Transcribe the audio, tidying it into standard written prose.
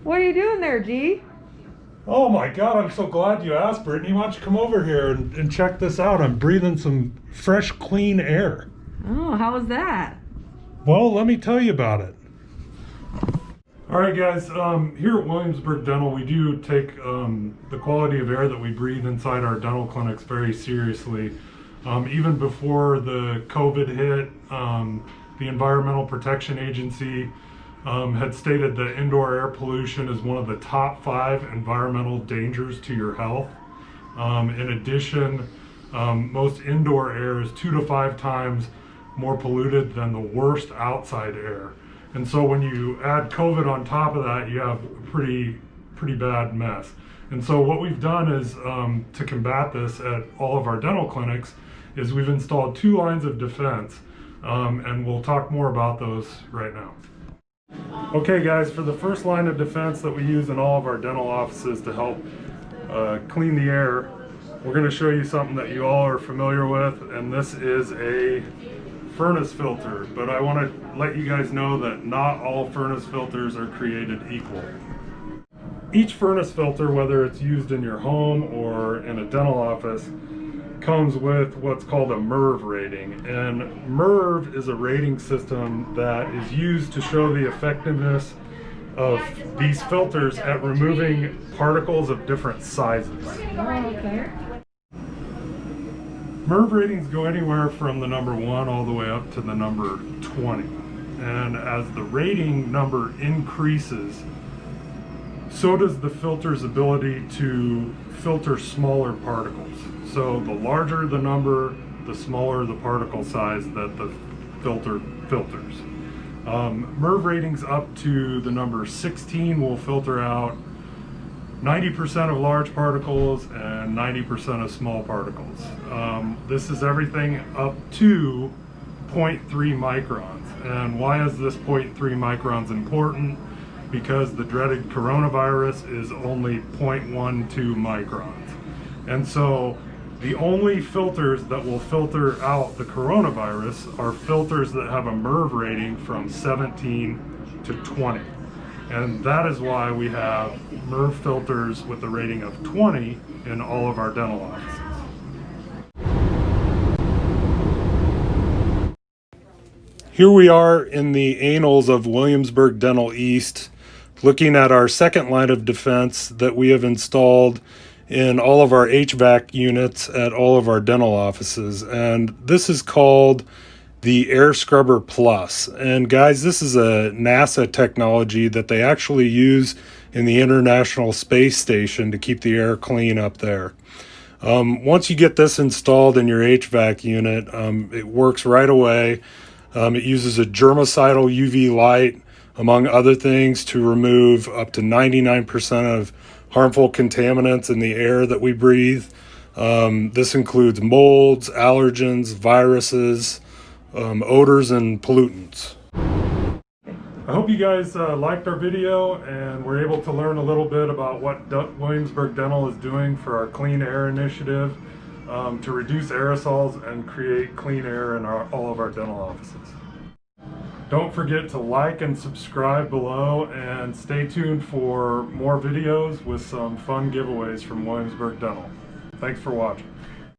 What are you doing there, G? Oh my God, I'm so glad you asked, Brittany. Why don't you come over here and check this out? I'm breathing some fresh, clean air. Oh, how was that? Well, let me tell you about it. All right, guys, here at Williamsburg Dental, we do take the quality of air that we breathe inside our dental clinics very seriously. Even before the COVID hit, the Environmental Protection Agency had stated that indoor air pollution is one of the top 5 environmental dangers to your health. In addition, most indoor air is 2 to 5 times more polluted than the worst outside air. And so when you add COVID on top of that, you have a pretty bad mess. And so what we've done is, to combat this at all of our dental clinics, is we've installed 2 lines of defense, and we'll talk more about those right now. Okay guys, for the first line of defense that we use in all of our dental offices to help clean the air, we're going to show you something that you all are familiar with, and this is a furnace filter. But I want to let you guys know that not all furnace filters are created equal. Each furnace filter, whether it's used in your home or in a dental office, comes with what's called a MERV rating. And MERV is a rating system that is used to show the effectiveness of these filters at removing particles of different sizes. Okay. MERV ratings go anywhere from the number 1 all the way up to the number 20. And as the rating number increases, so does the filter's ability to filter smaller particles. So the larger the number, the smaller the particle size that the filter filters. MERV ratings up to the number 16 will filter out 90% of large particles and 90% of small particles. This is everything up to 0.3 microns. And why is this 0.3 microns important? Because the dreaded coronavirus is only 0.12 microns. And so the only filters that will filter out the coronavirus are filters that have a MERV rating from 17 to 20. And that is why we have MERV filters with a rating of 20 in all of our dental offices. Here we are in the annals of Williamsburg Dental East, looking at our second line of defense that we have installed in all of our HVAC units at all of our dental offices. And this is called the Air Scrubber Plus. And guys, this is a NASA technology that they actually use in the International Space Station to keep the air clean up there. Once you get this installed in your HVAC unit, it works right away. It uses a germicidal UV light, among other things, to remove up to 99% of harmful contaminants in the air that we breathe. This includes molds, allergens, viruses, odors, and pollutants. I hope you guys liked our video and were able to learn a little bit about what Williamsburg Dental is doing for our Clean Air Initiative to reduce aerosols and create clean air in all of our dental offices. Don't forget to like and subscribe below, and stay tuned for more videos with some fun giveaways from Williamsburg Dental. Thanks for watching.